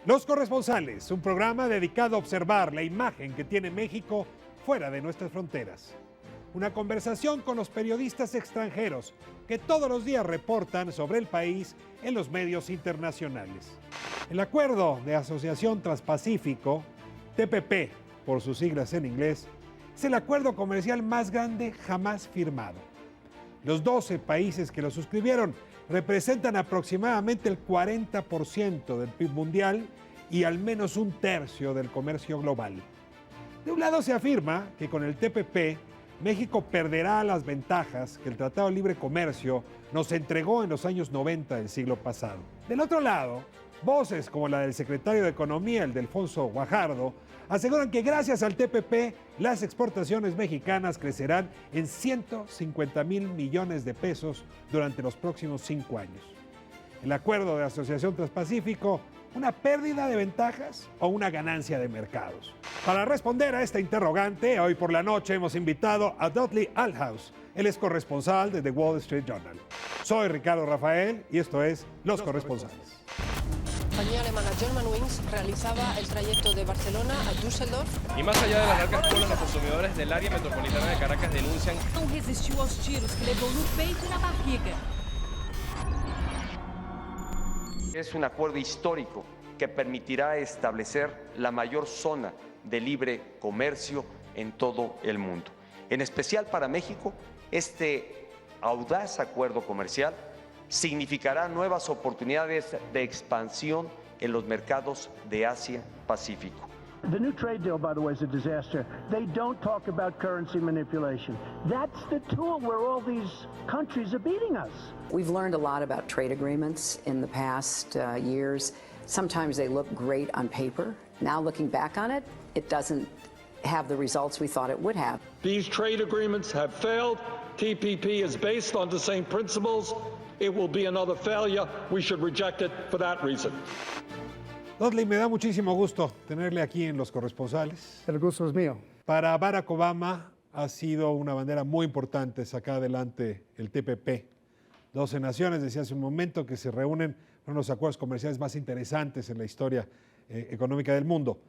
Los Corresponsales, un programa dedicado a observar la imagen que tiene México fuera de nuestras fronteras. Una conversación con los periodistas extranjeros que todos los días reportan sobre el país en los medios internacionales. El Acuerdo de Asociación Transpacífico, TPP por sus siglas en inglés, es el acuerdo comercial más grande jamás firmado. Los 12 países que lo suscribieron representan aproximadamente el 40% del PIB mundial y al menos un tercio del comercio global. De un lado se afirma que con el TPP, México perderá las ventajas que el Tratado de Libre Comercio nos entregó en los años 90 del siglo pasado. Del otro lado, voces como la del secretario de Economía, el Delfonso Guajardo, aseguran que gracias al TPP, las exportaciones mexicanas crecerán en 150,000 millones de pesos durante los próximos 5 años. El Acuerdo de Asociación Transpacífico, ¿una pérdida de ventajas o una ganancia de mercados? Para responder a esta interrogante, hoy por la noche hemos invitado a Dudley Althouse. Él es corresponsal de The Wall Street Journal. Soy Ricardo Rafael y esto es Los Corresponsales. La compañía alemana Germanwings realizaba el trayecto de Barcelona a Düsseldorf. Y más allá de las largas colas, los consumidores del área metropolitana de Caracas denuncian. Não resistiu aos tiros que levou no peito e na barriga. Es un acuerdo histórico que permitirá establecer la mayor zona de libre comercio en todo el mundo. En especial para México, este audaz acuerdo comercial significará nuevas oportunidades de expansión en los mercados de Asia-Pacífico. The new trade deal, by the way, is a disaster. They don't talk about currency manipulation. That's the tool where all these countries are beating us. We've learned a lot about trade agreements in the past years. Sometimes they look great on paper. Now looking back on it, it doesn't have the results we thought it would have. These trade agreements have failed. TPP is based on the same principles. It will be another failure. We should reject it for that reason. Dudley, me da muchísimo gusto tenerle aquí en Los Corresponsales. El gusto es mío. Para Barack Obama ha sido una bandera muy importante sacar adelante el TPP. 12 naciones, decía hace un momento, que se reúnen en uno de los acuerdos comerciales más interesantes en la historia económica del mundo.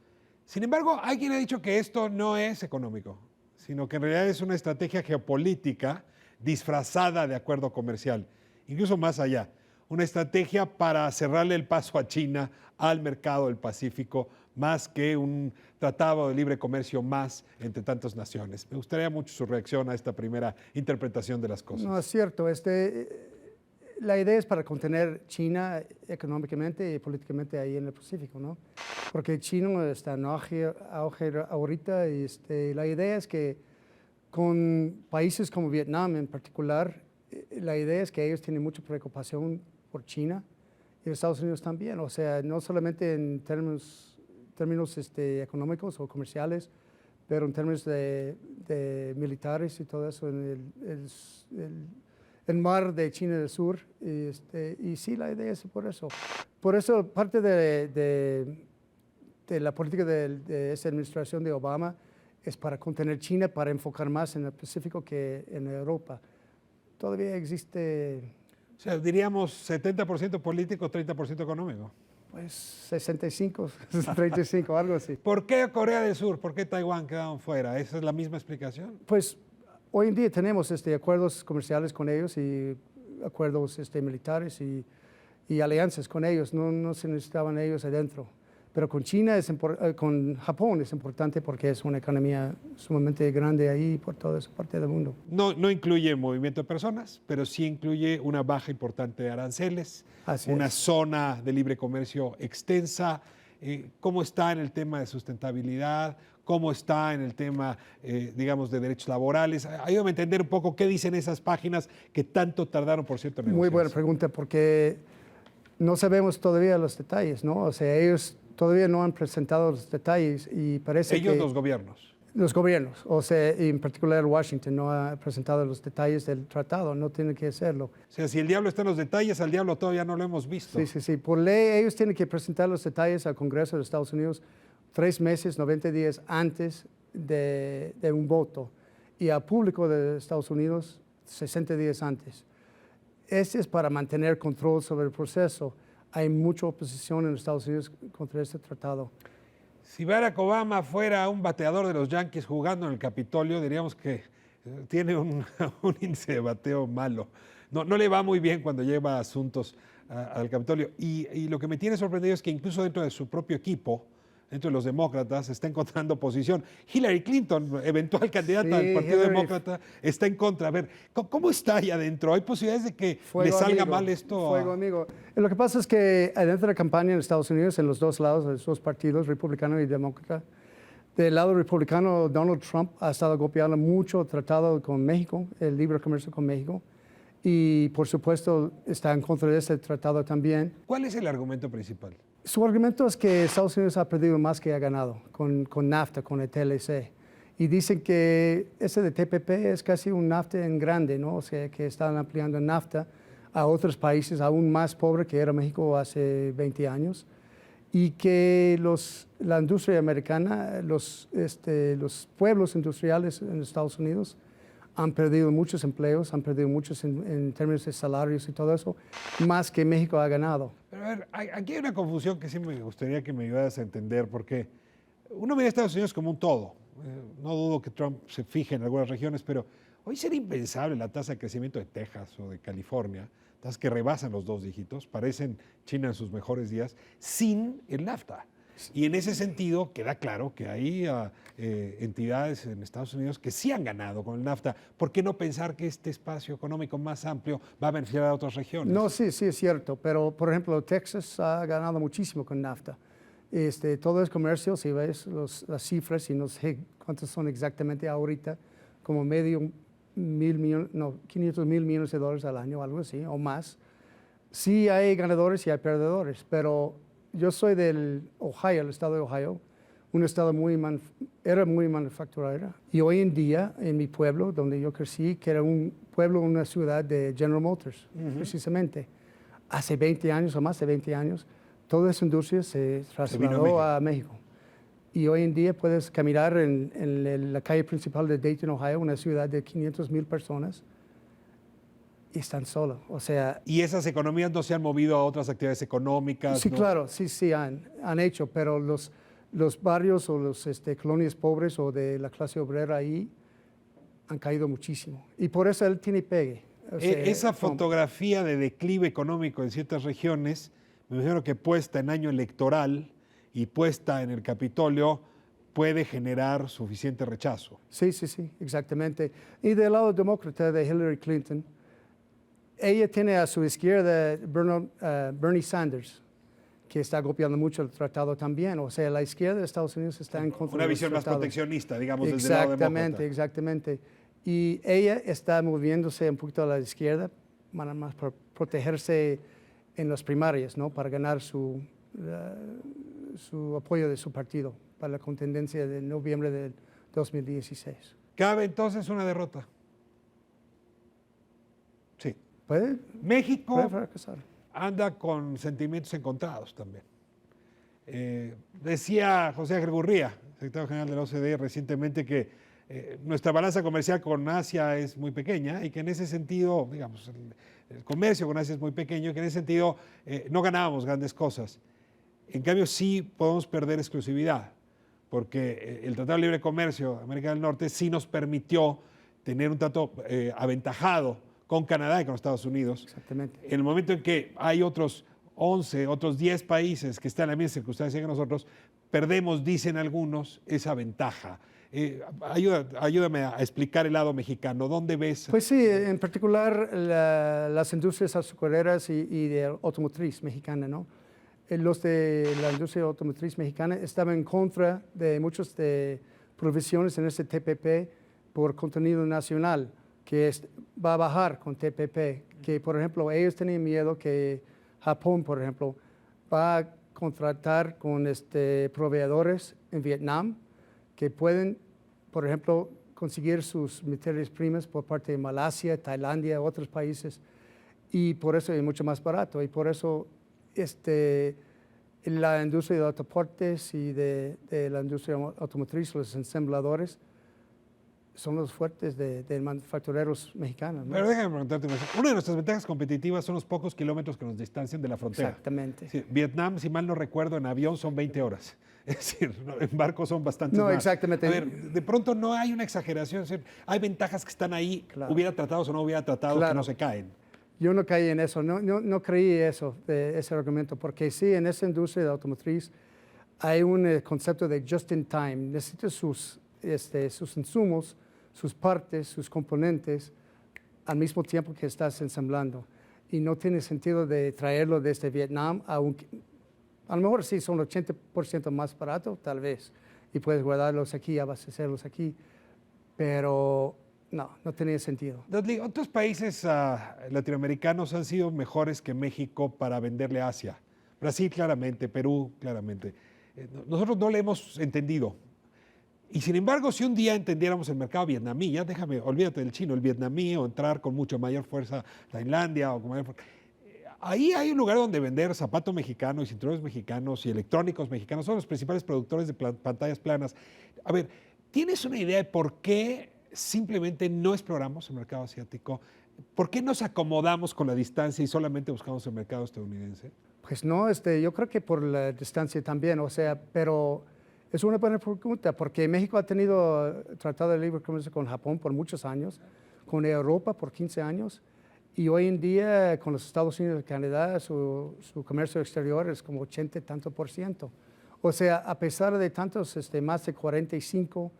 Sin embargo, hay quien ha dicho que esto no es económico, sino que en realidad es una estrategia geopolítica disfrazada de acuerdo comercial, incluso más allá. Una estrategia para cerrarle el paso a China, al mercado del Pacífico, más que un tratado de libre comercio más entre tantas naciones. Me gustaría mucho su reacción a esta primera interpretación de las cosas. No, es cierto. La idea es para contener China económicamente y políticamente ahí en el Pacífico, ¿no? Porque China está en auge ahorita y la idea es que con países como Vietnam en particular, la idea es que ellos tienen mucha preocupación por China y Estados Unidos también, o sea, no solamente en términos económicos o comerciales, pero en términos de militares y todo eso en el mar de China del Sur. Y sí, la idea es por eso. Por eso parte de la política de esta administración de Obama es para contener China, para enfocar más en el Pacífico que en Europa. Todavía existe... O sea, diríamos 70% político, 30% económico. Pues 65, 35, algo así. ¿Por qué Corea del Sur? ¿Por qué Taiwán quedaron fuera? ¿Esa es la misma explicación? Pues hoy en día tenemos acuerdos comerciales con ellos y acuerdos militares y alianzas con ellos. No se necesitaban ellos adentro. Pero con China, con Japón es importante porque es una economía sumamente grande ahí por toda esa parte del mundo. No incluye movimiento de personas, pero sí incluye una baja importante de aranceles, una zona de libre comercio extensa. ¿Cómo está en el tema de sustentabilidad? ¿Cómo está en el tema, digamos, de derechos laborales? Ayúdame a entender un poco qué dicen esas páginas que tanto tardaron, por cierto, en negociar. Muy buena pregunta, porque no sabemos todavía los detalles, ¿no? O sea, ellos todavía no han presentado los detalles y parece que... Ellos, los gobiernos. Los gobiernos, o sea, en particular Washington no ha presentado los detalles del tratado, no tiene que hacerlo. O sea, si el diablo está en los detalles, al diablo todavía no lo hemos visto. Sí. Por ley, ellos tienen que presentar los detalles al Congreso de Estados Unidos 3 meses, 90 días antes de un voto y al público de Estados Unidos 60 días antes. Este es para mantener control sobre el proceso. hay mucha oposición en Estados Unidos contra este tratado. Si Barack Obama fuera un bateador de los Yankees jugando en el Capitolio, diríamos que tiene un índice de bateo malo. No le va muy bien cuando lleva asuntos al Capitolio. Y lo que me tiene sorprendido es que incluso dentro de su propio equipo, dentro de los demócratas, está encontrando oposición. Hillary Clinton, eventual candidata del Partido Demócrata, está en contra. A ver, ¿cómo está ahí adentro? ¿Hay posibilidades de que le salga mal esto? Fuego amigo. Lo que pasa es que adentro de la campaña en Estados Unidos, en los dos lados, de los dos partidos, republicano y demócrata, del lado republicano, Donald Trump ha estado golpeando mucho el tratado con México, el libre comercio con México, y por supuesto está en contra de ese tratado también. ¿Cuál es el argumento principal? Su argumento es que Estados Unidos ha perdido más que ha ganado con NAFTA, con el TLC. Y dicen que ese de TPP es casi un NAFTA en grande, ¿no? O sea, que están ampliando NAFTA a otros países aún más pobres que era México hace 20 años. Y que la industria americana, los pueblos industriales en Estados Unidos han perdido muchos empleos, han perdido muchos en términos de salarios y todo eso, más que México ha ganado. Pero a ver, aquí hay una confusión que sí me gustaría que me ayudaras a entender, porque uno mira a Estados Unidos como un todo. No dudo que Trump se fije en algunas regiones, pero hoy sería impensable la tasa de crecimiento de Texas o de California, tasas que rebasan los 2 dígitos, parecen China en sus mejores días, sin el NAFTA. Y en ese sentido queda claro que hay entidades en Estados Unidos que sí han ganado con el NAFTA. ¿Por qué no pensar que este espacio económico más amplio va a beneficiar a otras regiones? No, sí es cierto, pero por ejemplo Texas ha ganado muchísimo con NAFTA. Todo es comercio, si ves las cifras, y no sé cuántos son exactamente ahorita, como 500 mil millones de dólares al año, algo así, o más. Sí hay ganadores y hay perdedores, pero yo soy del Ohio, el estado de Ohio, un estado era muy manufacturero. Y hoy en día, en mi pueblo, donde yo crecí, que era un pueblo, una ciudad de General Motors, precisamente, hace 20 años o más de 20 años, toda esa industria se trasladó a México. Y hoy en día puedes caminar en la calle principal de Dayton, Ohio, una ciudad de 500,000 personas, y están solos. O sea, ¿y esas economías no se han movido a otras actividades económicas? Sí, ¿no? claro, sí han hecho, pero los barrios o las colonias pobres o de la clase obrera ahí han caído muchísimo. Y por eso él tiene pegue. O sea, esa fotografía de declive económico en ciertas regiones, me imagino que puesta en año electoral y puesta en el Capitolio, puede generar suficiente rechazo. Sí, exactamente. Y del lado demócrata de Hillary Clinton, ella tiene a su izquierda Bernie Sanders, que está golpeando mucho el tratado también. O sea, la izquierda de Estados Unidos está en contra una del visión tratado. más proteccionista, digamos, desde el lado demócrata. Exactamente. Y ella está moviéndose un poquito a la izquierda, más para protegerse en las primarias, ¿no? Para ganar su apoyo de su partido para la contendencia de noviembre del 2016. ¿Cabe entonces una derrota? Sí. México anda con sentimientos encontrados también. Decía José Ángel Gurría, secretario general de la OCDE, recientemente que nuestra balanza comercial con Asia es muy pequeña y que en ese sentido, digamos, el comercio con Asia es muy pequeño y que en ese sentido no ganábamos grandes cosas. En cambio, sí podemos perder exclusividad, porque el Tratado de Libre Comercio de América del Norte sí nos permitió tener un trato aventajado con Canadá y con Estados Unidos. Exactamente. En el momento en que hay otros 11, otros 10 países que están en la misma circunstancia que nosotros, perdemos, dicen algunos, esa ventaja. Ayúdame a explicar el lado mexicano. ¿Dónde ves? Pues sí, en particular las industrias azucareras y de automotriz mexicana, ¿no? Los de la industria automotriz mexicana estaban en contra de muchas de provisiones en este TPP por contenido nacional, que va a bajar con TPP, que por ejemplo ellos tenían miedo que Japón, por ejemplo, va a contratar con proveedores en Vietnam que pueden, por ejemplo, conseguir sus materias primas por parte de Malasia, Tailandia, otros países, y por eso es mucho más barato, y por eso la industria de autoportes y de la industria automotriz, los ensambladores, son los fuertes de manufactureros mexicanos, ¿no? Pero déjame preguntarte una cosa. Una de nuestras ventajas competitivas son los pocos kilómetros que nos distancian de la frontera. Exactamente. Sí, Vietnam, si mal no recuerdo, en avión son 20 horas. Es decir, en barco son bastantes No, más. exactamente. A ver, de pronto no hay una exageración. Es decir, hay ventajas que están ahí, Claro. hubiera tratados o no hubiera tratados, que Claro. no se caen. Yo no caí en eso, no creí eso, de ese argumento, porque sí, en esa industria de automotriz hay un concepto de just in time. Necesitas sus insumos, sus partes, sus componentes al mismo tiempo que estás ensamblando. Y no tiene sentido de traerlo desde Vietnam, a lo mejor sí son 80% más barato, tal vez, y puedes guardarlos aquí, abastecerlos aquí, pero no tenía sentido. Dudley, otros países latinoamericanos han sido mejores que México para venderle a Asia. Brasil claramente, Perú claramente. Nosotros no le hemos entendido. Y sin embargo, si un día entendiéramos el mercado vietnamí, ya olvídate del chino, el vietnamí, o entrar con mucho mayor fuerza Tailandia, o con mayor fuerza, ahí hay un lugar donde vender zapato mexicano y cinturones mexicanos y electrónicos mexicanos. Son los principales productores de pantallas planas. A ver, ¿tienes una idea de por qué simplemente no exploramos el mercado asiático? ¿Por qué nos acomodamos con la distancia y solamente buscamos el mercado estadounidense? Pues no, yo creo que por la distancia también, o sea, pero es una buena pregunta, porque México ha tenido tratado de libre comercio con Japón por muchos años, con Europa por 15 años, y hoy en día con los Estados Unidos y Canadá su comercio exterior es como 80 y tanto %. O sea, a pesar de tantos, más de 45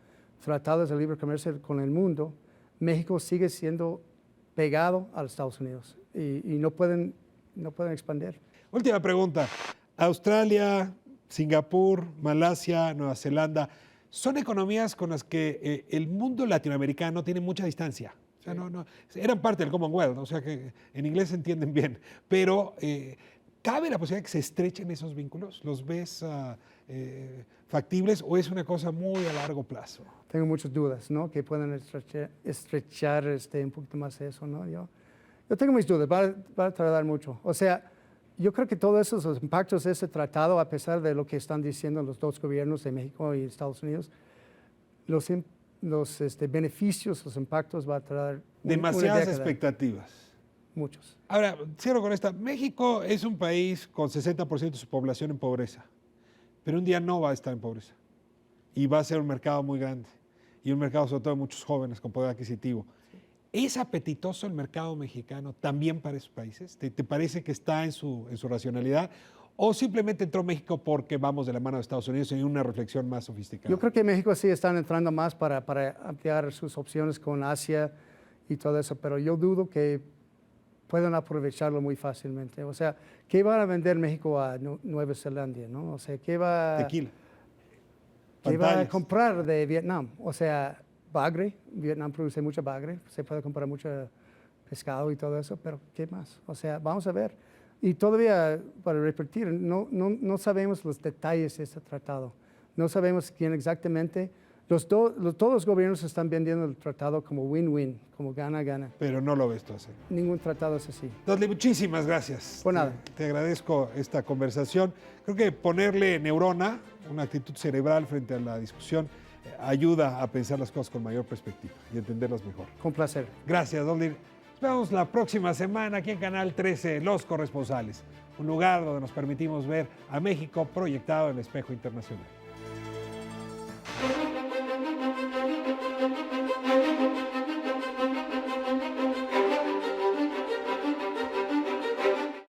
tratados de libre comercio con el mundo, México sigue siendo pegado a los Estados Unidos y no pueden expandir. Última pregunta. Australia, Singapur, Malasia, Nueva Zelanda, son economías con las que el mundo latinoamericano tiene mucha distancia. O sea, eran parte del Commonwealth, o sea que en inglés se entienden bien, pero ¿cabe la posibilidad de que se estrechen esos vínculos? ¿Los ves factibles o es una cosa muy a largo plazo? Tengo muchas dudas, ¿no? Que puedan estrechar un poquito más eso, ¿no? Yo tengo mis dudas, va a tardar mucho. O sea, yo creo que todos esos impactos de ese tratado, a pesar de lo que están diciendo los dos gobiernos de México y Estados Unidos, los beneficios, los impactos va a tardar demasiadas expectativas. Muchos. Ahora, cierro con esta. México es un país con 60% de su población en pobreza, pero un día no va a estar en pobreza. Y va a ser un mercado muy grande. Y un mercado sobre todo de muchos jóvenes con poder adquisitivo. ¿Es apetitoso el mercado mexicano también para esos países? ¿Te parece que está en su racionalidad? ¿O simplemente entró México porque vamos de la mano de Estados Unidos en una reflexión más sofisticada? Yo creo que México sí están entrando más para ampliar sus opciones con Asia y todo eso, pero yo dudo que puedan aprovecharlo muy fácilmente. O sea, ¿qué va a vender México a Nueva Zelanda, no? O sea, ¿qué va a comprar de Vietnam? O sea, bagre, Vietnam produce mucho bagre, se puede comprar mucho pescado y todo eso, pero ¿qué más? O sea, vamos a ver. Y todavía, para repetir, no sabemos los detalles de este tratado. No sabemos quién exactamente. Todos los gobiernos están vendiendo el tratado como win-win, como gana-gana. Pero no lo ves tú así. Ningún tratado es así. Dudley, muchísimas gracias. Por nada. Te agradezco esta conversación. Creo que ponerle neurona, una actitud cerebral frente a la discusión, ayuda a pensar las cosas con mayor perspectiva y entenderlas mejor. Con placer. Gracias, Dudley. Nos vemos la próxima semana aquí en Canal 13, Los Corresponsales, un lugar donde nos permitimos ver a México proyectado en el espejo internacional.